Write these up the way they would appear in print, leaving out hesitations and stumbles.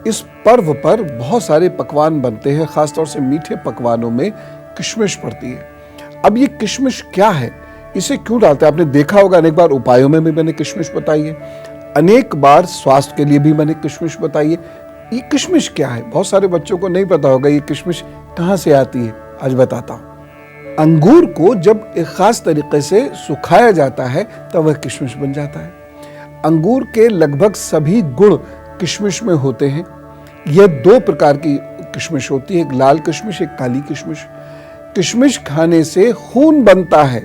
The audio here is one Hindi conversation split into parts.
इस पर्व पर बहुत सारे पकवान बनते हैं, खासतौर से मीठे पकवानों में किशमिश पड़ती है। अब ये किशमिश क्या है, इसे क्यों डालते हैं? आपने देखा होगा अनेक बार उपायों में भी मैंने किशमिश बताई है, अनेक बार स्वास्थ्य के लिए भी मैंने किशमिश बताई है। ये किशमिश क्या है? बहुत सारे बच्चों को नहीं पता होगा ये किशमिश कहाँ से आती है। आज बताता हूँ। अंगूर को जब एक खास तरीके से सुखाया जाता है तब वह किशमिश बन जाता है। अंगूर के लगभग सभी गुण किशमिश में होते हैं। यह दो प्रकार की किशमिश होती है, एक लाल किशमिश, एक काली किशमिश। किशमिश खाने से खून बनता है,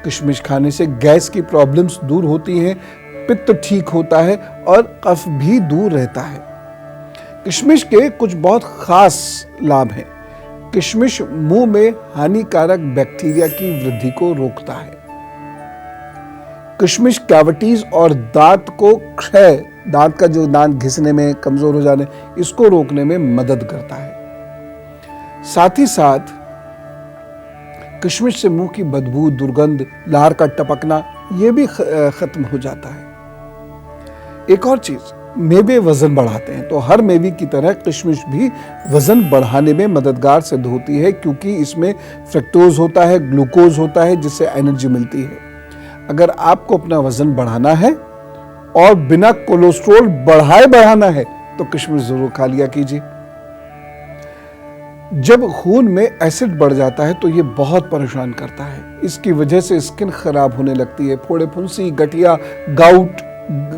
किशमिश खाने से गैस की प्रॉब्लम्स दूर होती हैं, पित्त ठीक होता है और कफ भी दूर रहता है। किशमिश के कुछ बहुत खास लाभ हैं। किशमिश मुंह में हानिकारक बैक्टीरिया की वृद्धि को रोकता है। किशमिश कैविटीज और दांत को क्षय, दांत का जो दांत घिसने में, कमजोर हो जाने, इसको रोकने में मदद करता है। साथ ही साथ किशमिश से मुंह की बदबू, दुर्गंध, लार का टपकना, यह भी खत्म हो जाता है। एक और चीज, मेवे वजन बढ़ाते हैं, तो हर मेवे की तरह किशमिश भी वजन बढ़ाने में मददगार सिद्ध होती है, क्योंकि इसमें फ्रक्टोज होता है, ग्लूकोज होता है, जिससे एनर्जी मिलती है। अगर आपको अपना वजन बढ़ाना है और बिना कोलेस्ट्रॉल बढ़ाना है तो किशमिश जरूर खा लिया कीजिए। जब खून में एसिड बढ़ जाता है तो ये बहुत परेशान करता है। इसकी वजह से स्किन खराब होने लगती है, फोड़े फुंसी, गठिया, गाउट,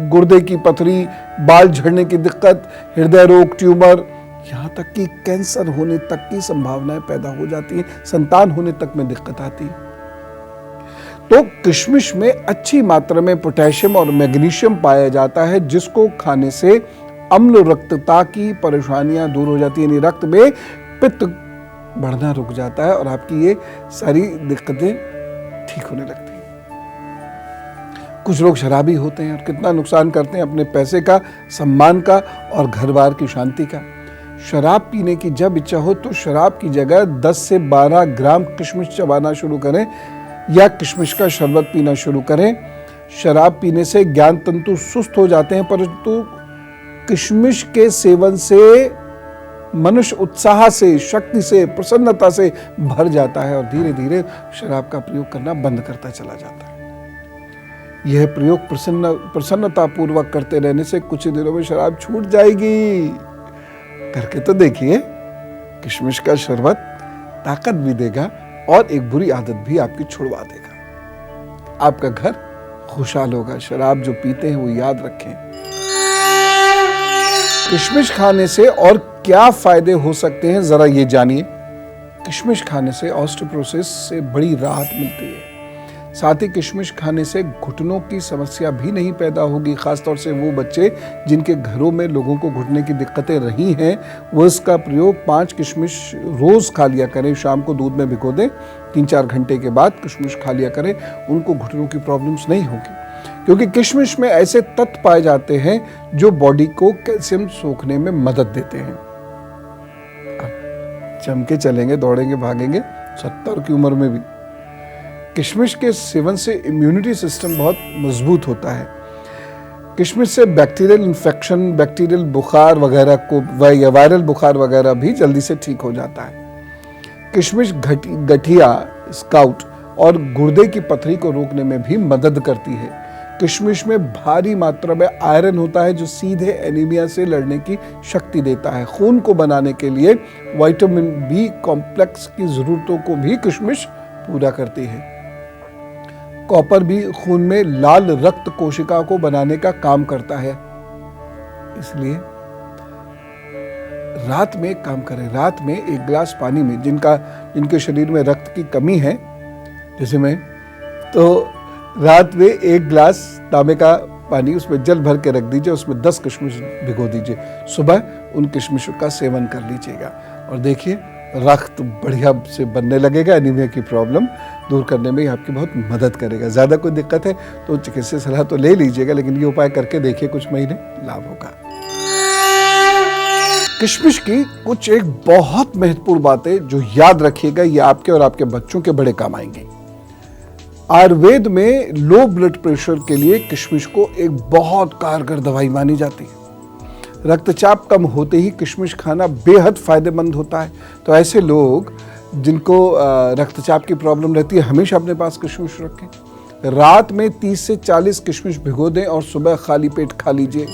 गुर्दे की पथरी, बाल झड़ने की दिक्कत, हृदय रोग, ट्यूमर, यहाँ तक कि कैंसर होने तक की संभावनाएं पैदा हो जाती हैं, संतान होने तक में दिक्कत आती है। तो किशमिश में अच्छी मात्रा में पोटेशियम और मैग्नीशियम पाया जाता है, जिसको खाने से अम्ल रक्तता की परेशानियां दूर हो जाती है, यानी रक्त में पित्त बढ़ना रुक जाता है और आपकी ये सारी दिक्कतें ठीक होने लगती हैं। कुछ लोग शराबी होते हैं और कितना नुकसान करते हैं अपने पैसे का, सम्मान का और घर बार की शांति का। शराब पीने की जब इच्छा हो तो शराब की जगह 10 से 12 ग्राम किशमिश चबाना शुरू करें या किशमिश का शरबत पीना शुरू करें। शराब पीने से ज्ञान तंतु सुस्त हो जाते हैं, परंतु किशमिश के सेवन से मनुष्य उत्साह से, शक्ति से, प्रसन्नता से भर जाता है और धीरे धीरे शराब का प्रयोग करना बंद करता चला जाता है। यह प्रयोग प्रसन्नता पूर्वक करते रहने से कुछ ही दिनों में शराब छूट जाएगी। करके तो देखिए, किशमिश का शरबत ताकत भी देगा और एक बुरी आदत भी आपकी छुड़वा देगा। आपका घर खुशहाल होगा। शराब जो पीते हैं वो याद रखें। किशमिश खाने से और क्या फायदे हो सकते हैं, जरा ये जानिए। किशमिश खाने से ऑस्टियोपोरोसिस से बड़ी राहत मिलती है। साथ ही किशमिश खाने से घुटनों की समस्या भी नहीं पैदा होगी, खासतौर से वो बच्चे जिनके घरों में लोगों को घुटने की दिक्कतें रही हैं, वो इसका प्रयोग 5 किशमिश रोज खा लिया करें। शाम को दूध में भिगो दें, 3-4 घंटे के बाद किशमिश खा लिया करें, उनको घुटनों की प्रॉब्लम्स नहीं होगी, क्योंकि किशमिश में ऐसे तत्व पाए जाते हैं जो बॉडी को कैल्शियम सोखने में मदद देते हैं। जम के चलेंगे, दौड़ेंगे, भागेंगे 70 की उम्र में भी। किशमिश के सेवन से इम्यूनिटी सिस्टम बहुत मजबूत होता है। किशमिश से बैक्टीरियल इन्फेक्शन, बैक्टीरियल बुखार वगैरह को या वायरल बुखार वगैरह भी जल्दी से ठीक हो जाता है। किशमिश गठिया, स्काउट और गुर्दे की पथरी को रोकने में भी मदद करती है। किशमिश में भारी मात्रा में आयरन होता है जो सीधे एनीमिया से लड़ने की शक्ति देता है। खून को बनाने के लिए विटामिन बी कॉम्प्लेक्स की जरूरतों को भी किशमिश पूरा करती है। कॉपर भी खून में लाल रक्त कोशिका को बनाने का काम करता है। इसलिए रात में एक काम करें, रात में 1 गिलास पानी में जिनके शरीर में रक्त की कमी है, जैसे मैं, तो रात में 1 गिलास तांबे का पानी, उसमें जल भर के रख दीजिए, उसमें 10 किशमिश भिगो दीजिए, सुबह उन किशमिशों का सेवन कर लीजिएगा और देखिए रक्त बढ़िया से बनने लगेगा। एनीमिया की प्रॉब्लम दूर करने में आपकी बहुत मदद करेगा। ज़्यादा कोई दिक्कत है तो चिकित्सक सलाह तो ले लीजिएगा, लेकिन ये उपाय करके देखिए, कुछ महीने लाभ होगा। किशमिश की कुछ एक बहुत महत्वपूर्ण बातें जो याद रखिएगा, ये आपके और आपके बच्चों के बड़े काम आएंगे। आयुर्वेद में लो ब्लड प्रेशर के लिए किशमिश को एक बहुत कारगर दवाई मानी जाती है। रक्तचाप कम होते ही किशमिश खाना बेहद फ़ायदेमंद होता है। तो ऐसे लोग जिनको रक्तचाप की प्रॉब्लम रहती है हमेशा अपने पास किशमिश रखें। रात में 30 से 40 किशमिश भिगो दें और सुबह खाली पेट खा लीजिए।